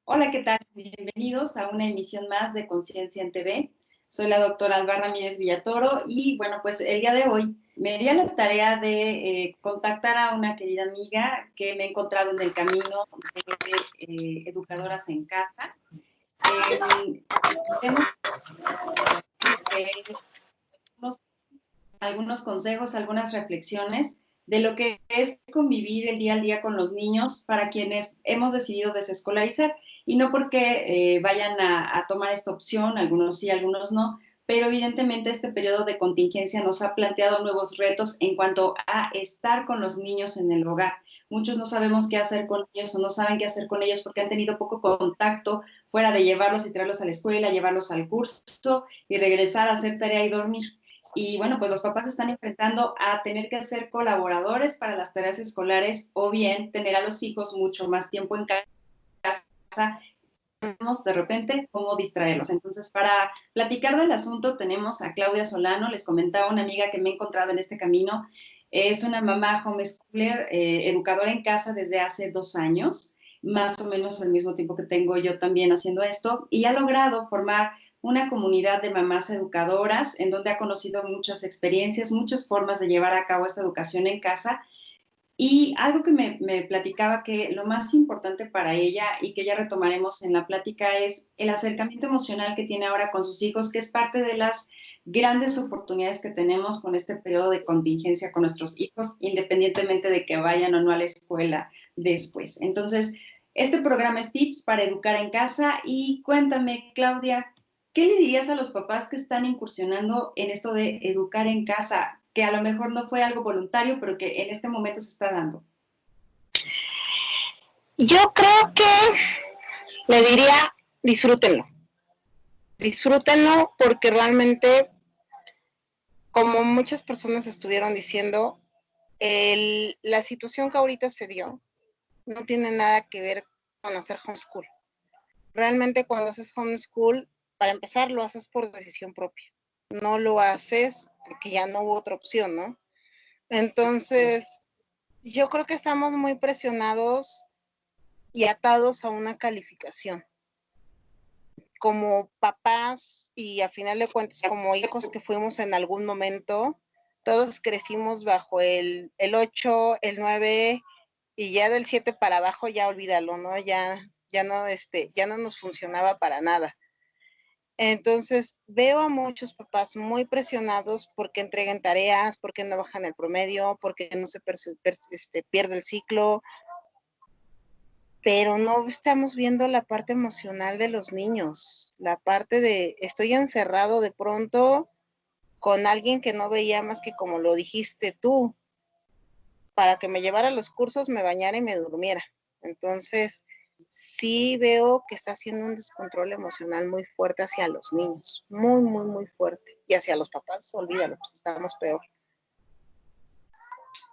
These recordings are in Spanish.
Hola, ¿qué tal? Bienvenidos a una emisión más de Conciencia en TV. Soy la doctora Alba Ramírez Villatoro y bueno, pues el día de hoy me di a la tarea de contactar a una querida amiga que me he encontrado en el camino de Educadoras en Casa. Hemos unos- algunos consejos, algunas reflexiones de lo que es convivir el día al día con los niños para quienes hemos decidido desescolarizar y no porque vayan a tomar esta opción, algunos sí, algunos no, pero evidentemente este periodo de contingencia nos ha planteado nuevos retos en cuanto a estar con los niños en el hogar. Muchos no sabemos qué hacer con ellos o no saben qué hacer con ellos porque han tenido poco contacto fuera de llevarlos y traerlos a la escuela, llevarlos al curso y regresar a hacer tarea y dormir. Y bueno, pues los papás se están enfrentando a tener que ser colaboradores para las tareas escolares o bien tener a los hijos mucho más tiempo en casa, de repente cómo distraerlos. Entonces, para platicar del asunto tenemos a Claudia Solano, les comentaba una amiga que me he encontrado en este camino, es una mamá homeschooler, educadora en casa desde hace 2 años, más o menos al mismo tiempo que tengo yo también haciendo esto, y ha logrado formar una comunidad de mamás educadoras en donde ha conocido muchas experiencias, muchas formas de llevar a cabo esta educación en casa. Y algo que me platicaba que lo más importante para ella y que ya retomaremos en la plática es el acercamiento emocional que tiene ahora con sus hijos, que es parte de las grandes oportunidades que tenemos con este periodo de contingencia con nuestros hijos, independientemente de que vayan o no a la escuela después. Entonces, este programa es Tips para Educar en Casa y cuéntame, Claudia, ¿qué le dirías a los papás que están incursionando en esto de educar en casa? Que a lo mejor no fue algo voluntario, pero que en este momento se está dando. Yo creo que le diría disfrútenlo. Disfrútenlo porque realmente, como muchas personas estuvieron diciendo, la situación que ahorita se dio no tiene nada que ver con hacer homeschool. Realmente cuando haces homeschool, para empezar, lo haces por decisión propia. No lo haces porque ya no hubo otra opción, ¿no? Entonces, yo creo que estamos muy presionados y atados a una calificación. Como papás y a final de cuentas como hijos que fuimos en algún momento, todos crecimos bajo el 8, el 9 y ya del 7 para abajo ya olvídalo, ¿no? Ya no nos funcionaba para nada. Entonces veo a muchos papás muy presionados porque entreguen tareas, porque no bajan el promedio, porque no se pierde el ciclo, pero no estamos viendo la parte emocional de los niños, la parte de estoy encerrado de pronto con alguien que no veía más que como lo dijiste tú, para que me llevara a los cursos, me bañara y me durmiera. Entonces, sí veo que está haciendo un descontrol emocional muy fuerte hacia los niños, muy, muy, muy fuerte. Y hacia los papás, olvídalo, pues estamos peor.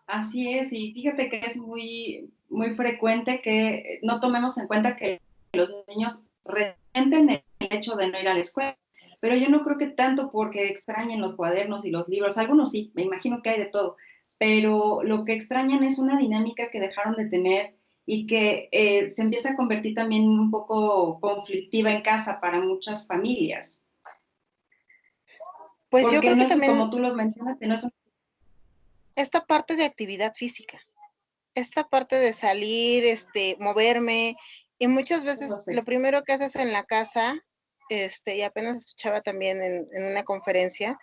Así es, y fíjate que es muy frecuente que no tomemos en cuenta que los niños resienten el hecho de no ir a la escuela, pero yo no creo que tanto porque extrañen los cuadernos y los libros, algunos sí, me imagino que hay de todo, pero lo que extrañan es una dinámica que dejaron de tener y que se empieza a convertir también un poco conflictiva en casa para muchas familias. Pues yo Porque creo no que es también como tú lo mencionaste, no es un... esta parte de actividad física, esta parte de salir, moverme, y muchas veces lo primero que haces en la casa, y apenas escuchaba también en una conferencia,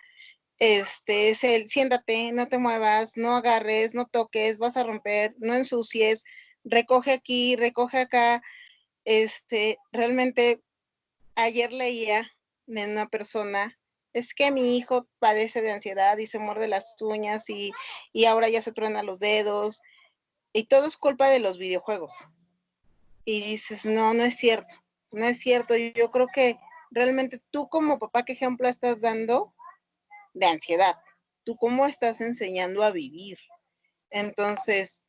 es el siéntate, no te muevas, no agarres, no toques, vas a romper, no ensucies, recoge aquí, recoge acá. Realmente ayer leía de una persona, es que mi hijo padece de ansiedad y se muerde las uñas y ahora ya se truena los dedos y todo es culpa de los videojuegos. Y dices, no, no es cierto, no es cierto. Yo creo que realmente tú como papá, ¿qué ejemplo estás dando de ansiedad? ¿Tú cómo estás enseñando a vivir? Entonces,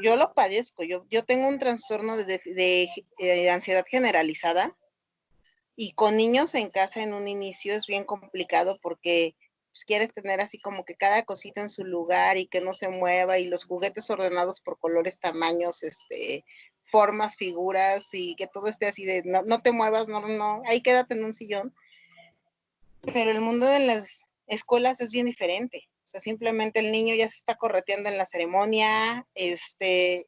yo lo padezco, yo tengo un trastorno de ansiedad generalizada y con niños en casa en un inicio es bien complicado porque pues, quieres tener así como que cada cosita en su lugar y que no se mueva y los juguetes ordenados por colores, tamaños, formas, figuras y que todo esté así de no te muevas, no, ahí quédate en un sillón. Pero el mundo de las escuelas es bien diferente. O sea, simplemente el niño ya se está correteando en la ceremonia, se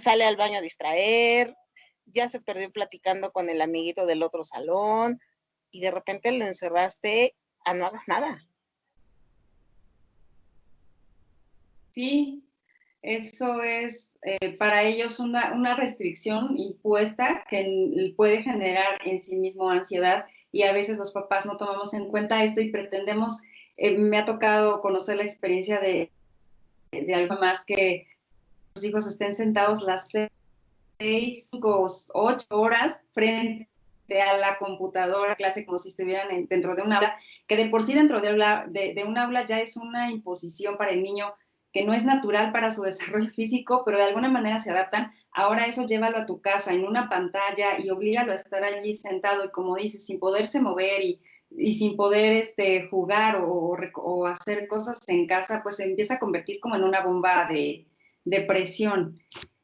sale al baño a distraer, ya se perdió platicando con el amiguito del otro salón y de repente lo encerraste a no hagas nada. Sí, eso es para ellos una restricción impuesta que puede generar en sí mismo ansiedad y a veces los papás no tomamos en cuenta esto y pretendemos, me ha tocado conocer la experiencia de algo más que los hijos estén sentados las 6, 5, 8 horas frente a la computadora, clase como si estuvieran dentro de un aula, que de por sí dentro de un aula ya es una imposición para el niño que no es natural para su desarrollo físico, pero de alguna manera se adaptan. Ahora eso llévalo a tu casa en una pantalla y oblígalo a estar allí sentado y como dices, sin poderse mover y sin poder jugar o hacer cosas en casa, pues se empieza a convertir como en una bomba de presión.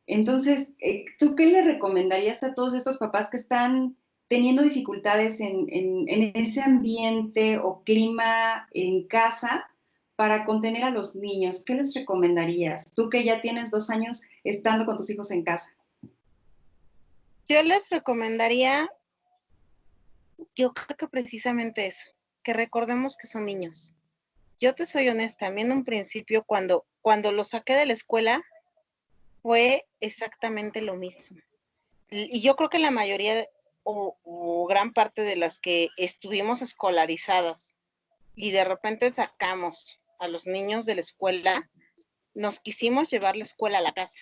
Entonces, ¿tú qué le recomendarías a todos estos papás que están teniendo dificultades en ese ambiente o clima en casa para contener a los niños? ¿Qué les recomendarías? Tú que ya tienes 2 años estando con tus hijos en casa. Yo les recomendaría, yo creo que precisamente eso, que recordemos que son niños. Yo te soy honesta, a mí en un principio cuando los saqué de la escuela fue exactamente lo mismo. Y yo creo que la mayoría o gran parte de las que estuvimos escolarizadas y de repente sacamos a los niños de la escuela, nos quisimos llevar la escuela a la casa.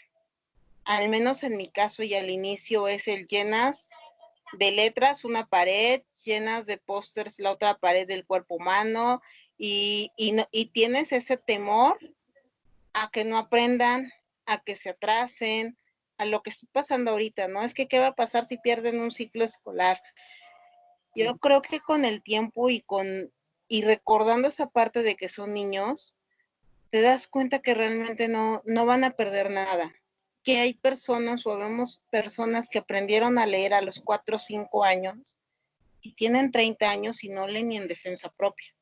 Al menos en mi caso y al inicio es el llenas de letras una pared, llenas de pósters la otra pared del cuerpo humano y tienes ese temor a que no aprendan, a que se atrasen, a lo que está pasando ahorita, ¿no? Es que qué va a pasar si pierden un ciclo escolar. Yo creo que con el tiempo y recordando esa parte de que son niños, te das cuenta que realmente no van a perder nada. Que hay personas o vemos personas que aprendieron a leer a los 4 o 5 años y tienen 30 años y no leen ni en defensa propia.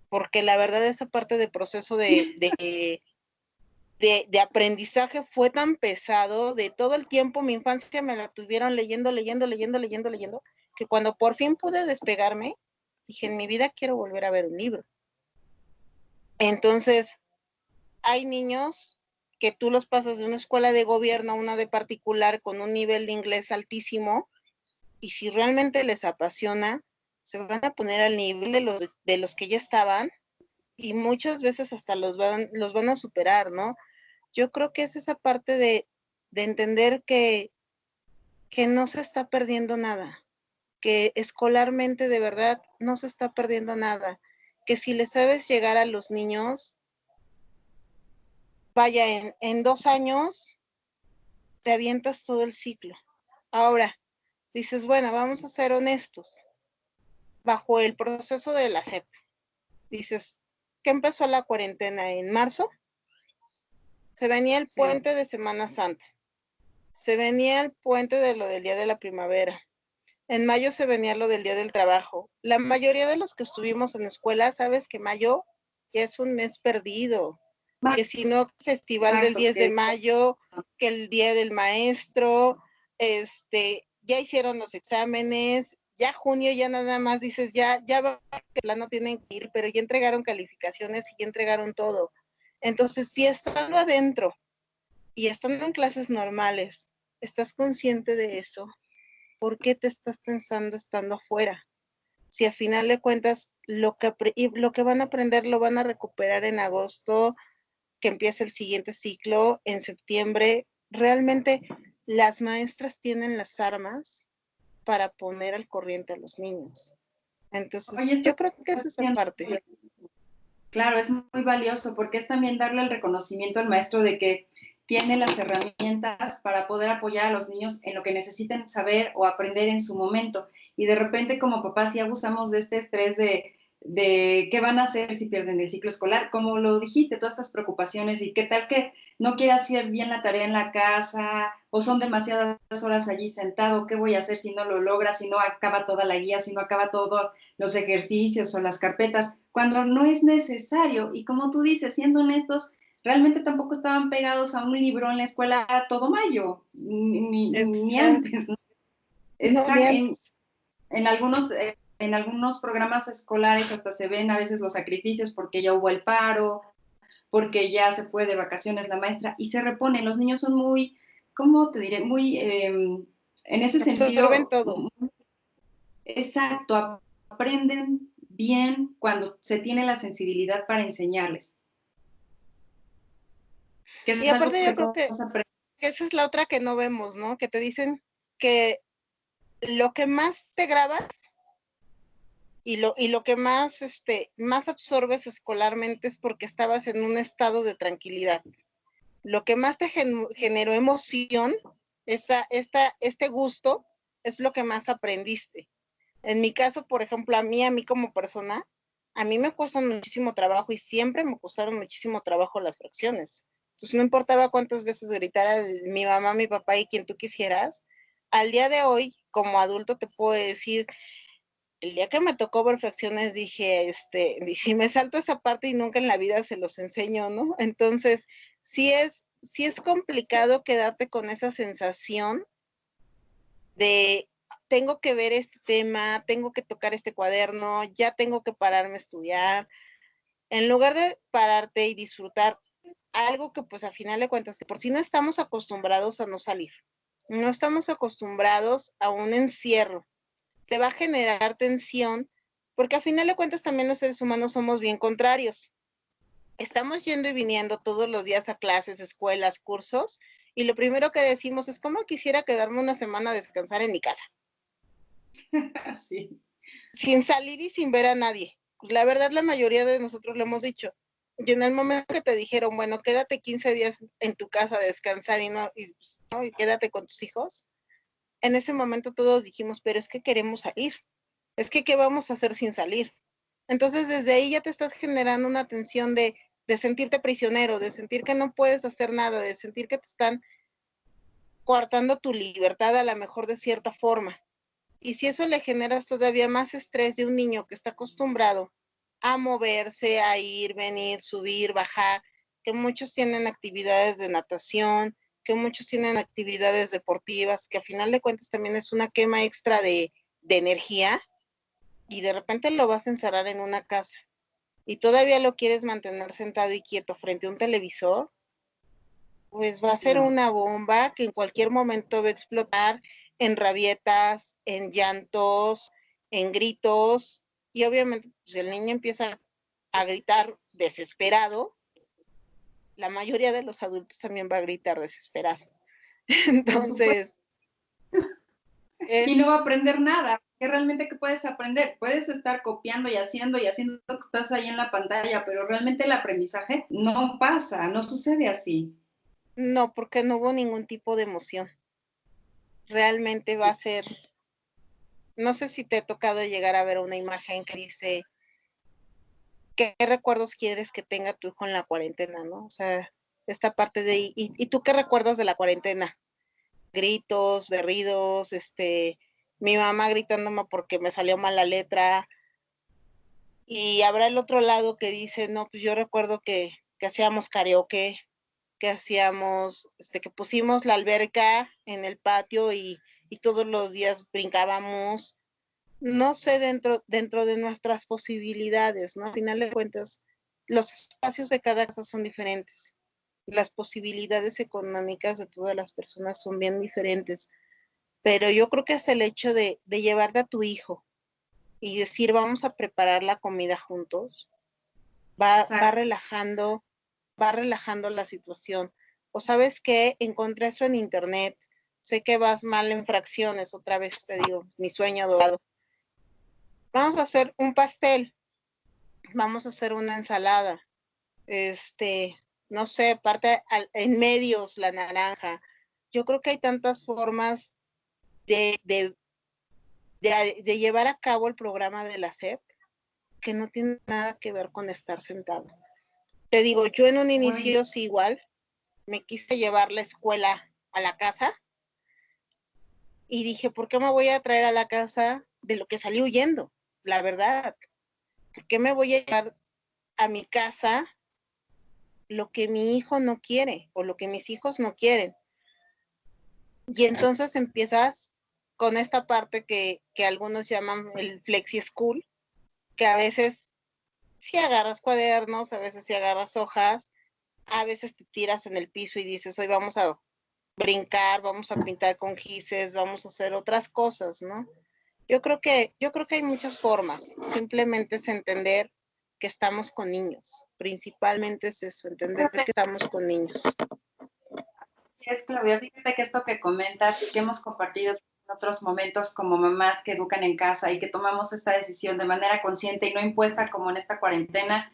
Porque la verdad esa parte de proceso de aprendizaje fue tan pesado, de todo el tiempo mi infancia me la tuvieron leyendo, que cuando por fin pude despegarme, dije, en mi vida quiero volver a ver un libro. Entonces, hay niños que tú los pasas de una escuela de gobierno a una de particular con un nivel de inglés altísimo, y si realmente les apasiona, se van a poner al nivel de los que ya estaban, y muchas veces hasta los van a superar, ¿no? Yo creo que es esa parte de entender que no se está perdiendo nada, que escolarmente de verdad no se está perdiendo nada, que si le sabes llegar a los niños, vaya, en 2 años te avientas todo el ciclo. Ahora, dices, bueno, vamos a ser honestos, bajo el proceso de la SEP, dices, ¿qué empezó la cuarentena? En marzo, se venía el puente de Semana Santa. Se venía el puente de lo del Día de la Primavera. En mayo se venía lo del Día del Trabajo. La mayoría de los que estuvimos en escuela, sabes que mayo ya es un mes perdido. Que si no, Festival del 10 de mayo, que el Día del Maestro, ya hicieron los exámenes, ya junio ya nada más dices, ya va, que plano tienen que ir, pero ya entregaron calificaciones y ya entregaron todo. Entonces, si estando adentro y estando en clases normales, ¿estás consciente de eso? ¿Por qué te estás pensando estando afuera? Si a final de cuentas lo que van a aprender lo van a recuperar en agosto, que empieza el siguiente ciclo, en septiembre, realmente las maestras tienen las armas para poner al corriente a los niños. Entonces, oye, yo creo que es esa parte. Claro, es muy valioso porque es también darle el reconocimiento al maestro de que tiene las herramientas para poder apoyar a los niños en lo que necesiten saber o aprender en su momento. Y de repente como papás sí abusamos de este estrés de de qué van a hacer si pierden el ciclo escolar, como lo dijiste, todas estas preocupaciones y qué tal que no quiere hacer bien la tarea en la casa o son demasiadas horas allí sentado, qué voy a hacer si no lo logra, si no acaba toda la guía, si no acaba todos los ejercicios o las carpetas, cuando no es necesario. Y como tú dices, siendo honestos, realmente tampoco estaban pegados a un libro en la escuela todo mayo, ni Exacto. antes, ¿no? No, ni Está antes. en algunos programas escolares hasta se ven a veces los sacrificios porque ya hubo el paro, porque ya se fue de vacaciones la maestra y se repone. Los niños son muy, ¿cómo te diré? Muy, en ese Absorben sentido, todo. exacto, aprenden bien cuando se tiene la sensibilidad para enseñarles, que Y es algo aparte yo que creo todos aprenden. que esa es la otra que no vemos, ¿no? Que te dicen que lo que más te grabas y lo que más, más absorbes escolarmente es porque estabas en un estado de tranquilidad. Lo que más te generó emoción, este gusto, es lo que más aprendiste. En mi caso, por ejemplo, a mí como persona, a mí me cuestan muchísimo trabajo y siempre me costaron muchísimo trabajo las fracciones. Entonces, no importaba cuántas veces gritara mi mamá, mi papá y quien tú quisieras, al día de hoy, como adulto, te puedo decir, el día que me tocó ver fracciones dije, si me salto esa parte y nunca en la vida se los enseño, ¿no? Entonces, sí es complicado quedarte con esa sensación de tengo que ver este tema, tengo que tocar este cuaderno, ya tengo que pararme a estudiar, en lugar de pararte y disfrutar algo que pues a final de cuentas, por si no estamos acostumbrados a no salir, no estamos acostumbrados a un encierro, te va a generar tensión, porque a final de cuentas también los seres humanos somos bien contrarios. Estamos yendo y viniendo todos los días a clases, escuelas, cursos, y lo primero que decimos es cómo quisiera quedarme una semana a descansar en mi casa, Sí. sin salir y sin ver a nadie. La verdad, la mayoría de nosotros lo hemos dicho. Y en el momento que te dijeron, bueno, quédate 15 días en tu casa a descansar y quédate con tus hijos, en ese momento todos dijimos, pero es que queremos salir. Es que, ¿qué vamos a hacer sin salir? Entonces, desde ahí ya te estás generando una tensión de sentirte prisionero, de sentir que no puedes hacer nada, de sentir que te están coartando tu libertad a lo mejor de cierta forma. Y si eso le generas todavía más estrés de un niño que está acostumbrado a moverse, a ir, venir, subir, bajar, que muchos tienen actividades de natación, que muchos tienen actividades deportivas, que a final de cuentas también es una quema extra de energía, y de repente lo vas a encerrar en una casa y todavía lo quieres mantener sentado y quieto frente a un televisor, pues va a ser No. una bomba que en cualquier momento va a explotar en rabietas, en llantos, en gritos, y obviamente pues el niño empieza a gritar desesperado, la mayoría de los adultos también va a gritar desesperado. Por supuesto. Entonces, Y no es, va a aprender nada. ¿Qué realmente que puedes aprender? Puedes estar copiando y haciendo que estás ahí en la pantalla, pero realmente el aprendizaje no pasa, no sucede así. no, porque no hubo ningún tipo de emoción. Realmente va Sí. a ser, no sé si te ha tocado llegar a ver una imagen que dice, ¿qué recuerdos quieres que tenga tu hijo en la cuarentena, no? O sea, esta parte de, ¿y tú qué recuerdas de la cuarentena? Gritos, berridos, mi mamá gritándome porque me salió mal la letra, y habrá el otro lado que dice, no, pues yo recuerdo que hacíamos karaoke, que hacíamos, que pusimos la alberca en el patio y todos los días brincábamos, no sé, dentro de nuestras posibilidades, ¿no? Al final de cuentas, los espacios de cada casa son diferentes. Las posibilidades económicas de todas las personas son bien diferentes. Pero yo creo que hasta el hecho de llevarte a tu hijo y decir, vamos a preparar la comida juntos, Exacto. va relajando la situación. O sabes qué, encontré eso en internet, sé que vas mal en fracciones, otra vez te digo, mi sueño dorado. Vamos a hacer un pastel, vamos a hacer una ensalada, no sé, parte en medios la naranja. Yo creo que hay tantas formas de, de, de llevar a cabo el programa de la SEP que no tiene nada que ver con estar sentado. Te digo, yo en un inicio sí igual, me quise llevar la escuela a la casa y dije, ¿por qué me voy a traer a la casa de lo que salí huyendo? La verdad, ¿por qué me voy a llevar a mi casa lo que mi hijo no quiere o lo que mis hijos no quieren? Y entonces empiezas con esta parte que algunos llaman el flexi school, que a veces sí agarras cuadernos, a veces sí agarras hojas, a veces te tiras en el piso y dices, hoy vamos a brincar, vamos a pintar con gises, vamos a hacer otras cosas, ¿no? Yo creo que hay muchas formas, simplemente es entender que estamos con niños, principalmente es eso, entender que estamos con niños. Es, Claudia, fíjate que esto que comentas, que hemos compartido en otros momentos como mamás que educan en casa y que tomamos esta decisión de manera consciente y no impuesta como en esta cuarentena,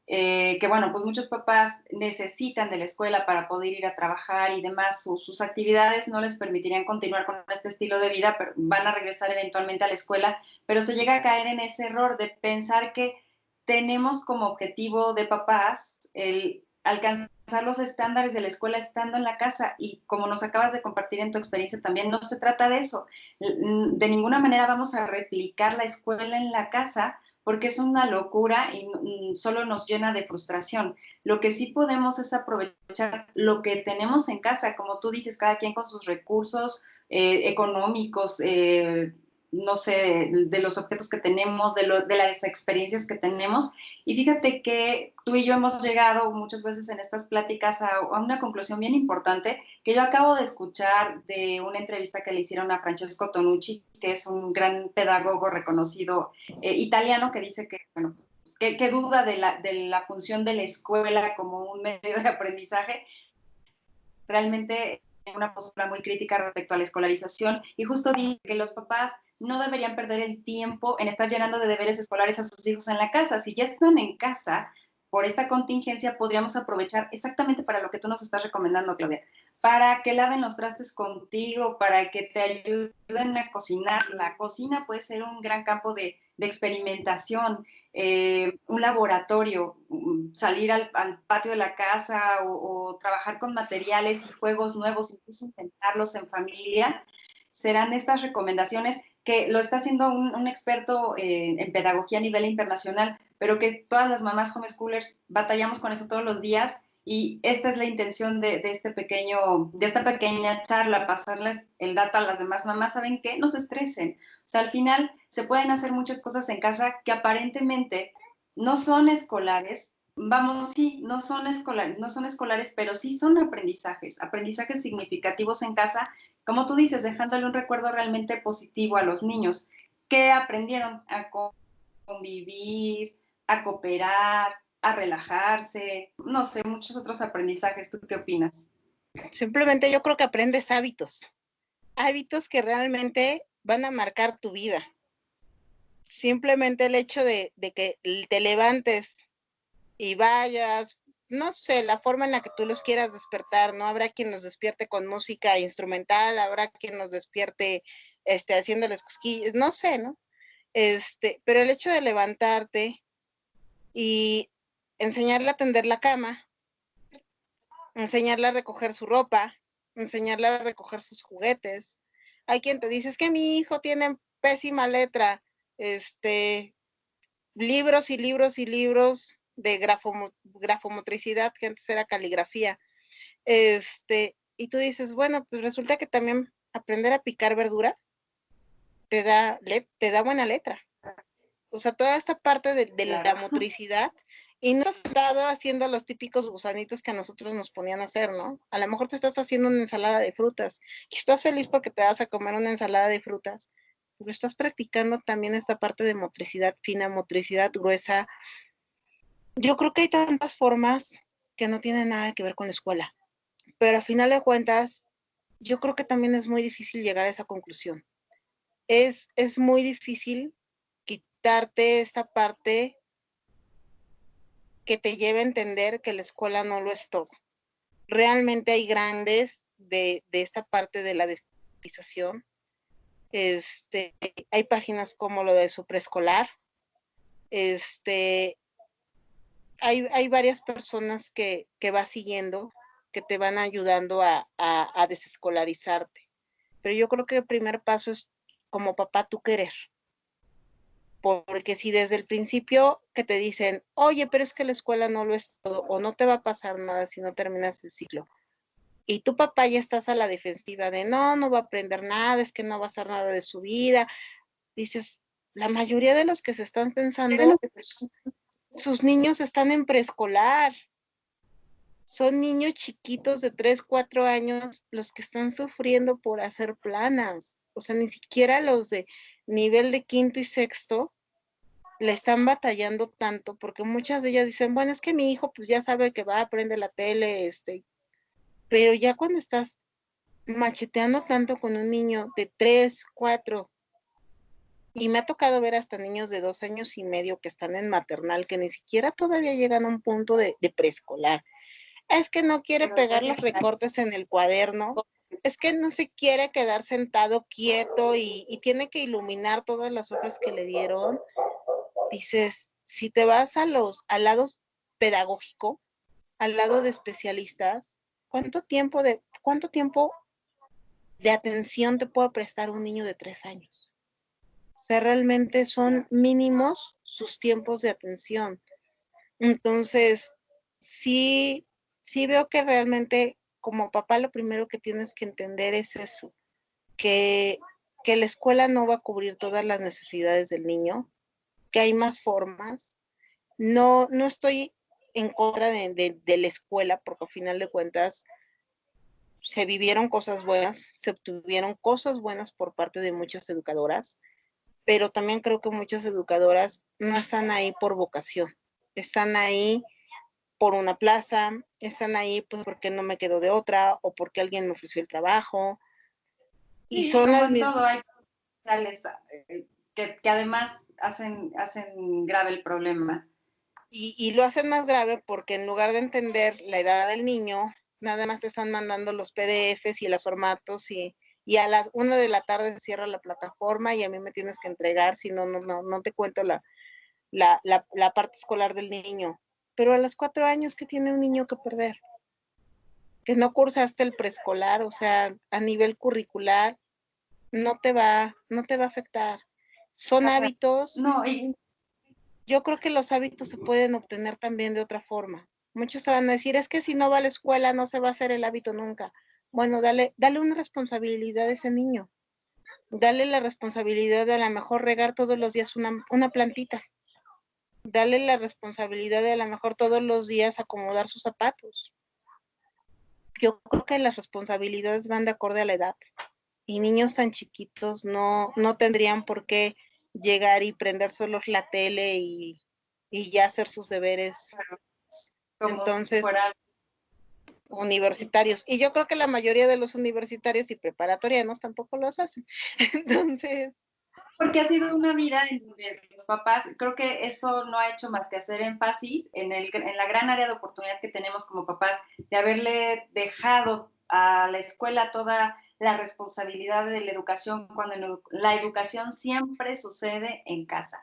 que bueno, pues muchos papás necesitan de la escuela para poder ir a trabajar y demás, sus actividades no les permitirían continuar con este estilo de vida, pero van a regresar eventualmente a la escuela, pero se llega a caer en ese error de pensar que tenemos como objetivo de papás el alcanzar los estándares de la escuela estando en la casa y como nos acabas de compartir en tu experiencia también, no se trata de eso. De ninguna manera vamos a replicar la escuela en la casa porque es una locura y solo nos llena de frustración. Lo que sí podemos es aprovechar lo que tenemos en casa, como tú dices, cada quien con sus recursos económicos, no sé, de los objetos que tenemos, de las experiencias que tenemos. Y fíjate que tú y yo hemos llegado muchas veces en estas pláticas a una conclusión bien importante que yo acabo de escuchar de una entrevista que le hicieron a Francesco Tonucci, que es un gran pedagogo reconocido italiano, que dice que, bueno, que duda de la función de la escuela como un medio de aprendizaje. Realmente una postura muy crítica respecto a la escolarización y justo dice que los papás no deberían perder el tiempo en estar llenando de deberes escolares a sus hijos en la casa. Si ya están en casa, por esta contingencia podríamos aprovechar exactamente para lo que tú nos estás recomendando, Claudia, para que laven los trastes contigo, para que te ayuden a cocinar. La cocina puede ser un gran campo de experimentación, un laboratorio, salir al patio de la casa o trabajar con materiales y juegos nuevos, incluso intentarlos en familia, serán estas recomendaciones que lo está haciendo un experto en pedagogía a nivel internacional, pero que todas las mamás homeschoolers batallamos con eso todos los días y esta es la intención de esta pequeña charla, pasarles el dato a las demás mamás. ¿Saben qué? No se estresen. O sea, al final se pueden hacer muchas cosas en casa que aparentemente no son escolares. Vamos, sí, no son escolares, pero sí son aprendizajes significativos en casa, como tú dices, dejándole un recuerdo realmente positivo a los niños, que aprendieron a convivir, a cooperar, a relajarse, no sé, muchos otros aprendizajes. ¿Tú qué opinas? Simplemente yo creo que aprendes hábitos que realmente van a marcar tu vida. Simplemente el hecho de que te levantes y vayas, no sé, la forma en la que tú los quieras despertar, ¿no? Habrá quien nos despierte con música instrumental, habrá quien nos despierte haciéndoles cosquillas, no sé, ¿no? Pero el hecho de levantarte y enseñarle a tender la cama, enseñarle a recoger su ropa, enseñarle a recoger sus juguetes. Hay quien te dice, es que mi hijo tiene pésima letra, libros y libros y libros de grafomotricidad, que antes era caligrafía. Y tú dices, bueno, pues resulta que también aprender a picar verdura te da buena letra. O sea, toda esta parte de claro, la motricidad, y no estás sentado haciendo los típicos gusanitos que a nosotros nos ponían a hacer, ¿no? A lo mejor te estás haciendo una ensalada de frutas y estás feliz porque te vas a comer una ensalada de frutas, pero estás practicando también esta parte de motricidad fina, motricidad gruesa. Yo creo que hay tantas formas que no tienen nada que ver con la escuela, pero a final de cuentas, yo creo que también es muy difícil llegar a esa conclusión. Es muy difícil quitarte esta parte que te lleve a entender que la escuela no lo es todo. Realmente hay grandes de esta parte de la desestatización. Hay páginas como lo de su preescolar, Este, hay varias personas que vas siguiendo, que te van ayudando a desescolarizarte. Pero yo creo que el primer paso es como papá tú querer. Porque si desde el principio que te dicen, oye, pero es que la escuela no lo es todo, o no te va a pasar nada si no terminas el ciclo, y tu papá ya estás a la defensiva de no, no va a aprender nada, es que no va a hacer nada de su vida, dices, la mayoría de los que se están pensando, sus niños están en preescolar, son niños chiquitos de 3, 4 años los que están sufriendo por hacer planas, o sea, ni siquiera los de nivel de quinto y sexto le están batallando tanto, porque muchas de ellas dicen, bueno, es que mi hijo pues ya sabe que va a aprender la tele, pero ya cuando estás macheteando tanto con un niño de 3, 4, y me ha tocado ver hasta niños de 2 años y medio que están en maternal, que ni siquiera todavía llegan a un punto de preescolar. Es que no quiere pegar los recortes en el cuaderno, es que no se quiere quedar sentado quieto y tiene que iluminar todas las hojas que le dieron. Dices, si te vas al lado pedagógico, al lado de especialistas, cuánto tiempo de atención te puede prestar un niño de 3 años? O sea, realmente son mínimos sus tiempos de atención. Entonces, sí, sí veo que realmente como papá lo primero que tienes que entender es eso, que, que la escuela no va a cubrir todas las necesidades del niño, que hay más formas. No, no estoy en contra de la escuela, porque al final de cuentas se vivieron cosas buenas, se obtuvieron cosas buenas por parte de muchas educadoras, pero también creo que muchas educadoras no están ahí por vocación, están ahí por una plaza, están ahí pues porque no me quedo de otra o porque alguien me ofreció el trabajo. Y Sí, son como las en mismas. todo, hay tales que además hacen grave el problema. Y lo hacen más grave porque en lugar de entender la edad del niño, nada más te están mandando los PDFs y los formatos y a las 1 de la tarde se cierra la plataforma y a mí me tienes que entregar, si no, no te cuento la parte escolar del niño. Pero a los 4 años, ¿qué tiene un niño que perder? Que no cursaste el preescolar, o sea, a nivel curricular, no te va a afectar. Son hábitos. No, Yo creo que los hábitos se pueden obtener también de otra forma. Muchos te van a decir, es que si no va a la escuela no se va a hacer el hábito nunca. Bueno, dale una responsabilidad a ese niño. Dale la responsabilidad de a lo mejor regar todos los días una plantita. Dale la responsabilidad de a lo mejor todos los días acomodar sus zapatos. Yo creo que las responsabilidades van de acorde a la edad. Y niños tan chiquitos no tendrían por qué llegar y prender solo la tele y ya hacer sus deberes. como si Entonces, fuera. universitarios. Y yo creo que la mayoría de los universitarios y preparatorianos tampoco los hacen. Entonces, Porque ha sido una vida en donde los papás, creo que esto no ha hecho más que hacer énfasis en la gran área de oportunidad que tenemos como papás de haberle dejado a la escuela toda la responsabilidad de la educación, cuando la educación siempre sucede en casa.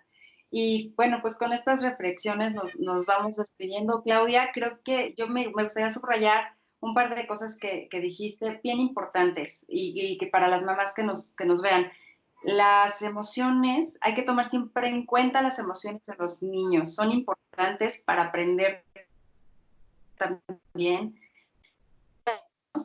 Y bueno, pues con estas reflexiones nos vamos despidiendo. Claudia, creo que yo me gustaría subrayar un par de cosas que dijiste bien importantes y que para las mamás que nos vean. Las emociones, hay que tomar siempre en cuenta las emociones de los niños, son importantes para aprender también,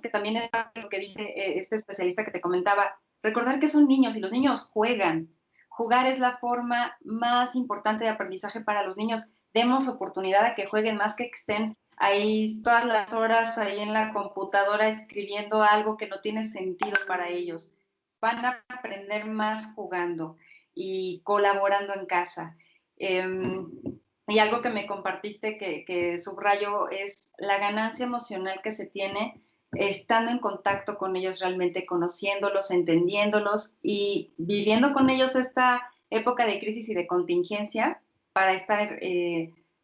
que también es lo que dice este especialista que te comentaba, recordar que son niños y los niños juegan. Jugar es la forma más importante de aprendizaje para los niños. Demos oportunidad a que jueguen más que estén ahí todas las horas ahí en la computadora escribiendo algo que no tiene sentido para ellos. Van a aprender más jugando y colaborando en casa. Y algo que me compartiste que subrayo es la ganancia emocional que se tiene estando en contacto con ellos realmente, conociéndolos, entendiéndolos y viviendo con ellos esta época de crisis y de contingencia para estar,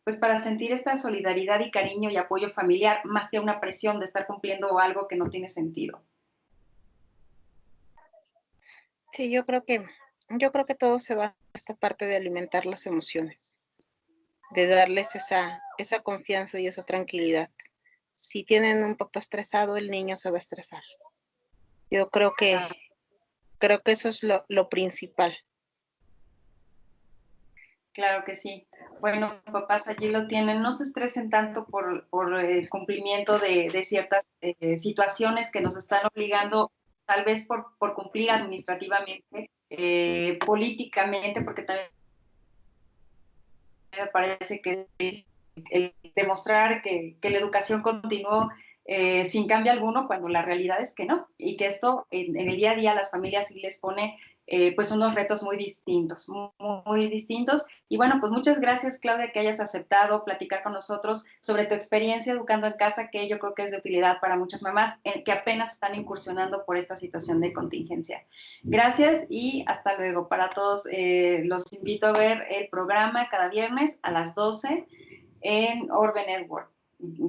pues para sentir esta solidaridad y cariño y apoyo familiar, más que una presión de estar cumpliendo algo que no tiene sentido. sí, yo creo que todo se va a esta parte de alimentar las emociones. de darles esa confianza y esa tranquilidad. Si tienen un papá estresado, el niño se va a estresar. Yo creo que eso es lo principal. Claro que sí. Bueno, papás, allí lo tienen. No se estresen tanto por el cumplimiento de ciertas situaciones que nos están obligando, tal vez por cumplir administrativamente, políticamente, porque también me parece que es el demostrar que la educación continuó sin cambio alguno, cuando la realidad es que no, y que esto en el día a día a las familias sí les pone pues unos retos muy distintos, muy distintos. Y bueno, pues muchas gracias, Claudia, que hayas aceptado platicar con nosotros sobre tu experiencia educando en casa, que yo creo que es de utilidad para muchas mamás que apenas están incursionando por esta situación de contingencia. Gracias y hasta luego. Para todos, los invito a ver el programa cada viernes a las 12 en Orbe Network,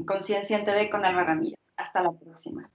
Conciencia en TV con Alba Ramírez. Hasta la próxima.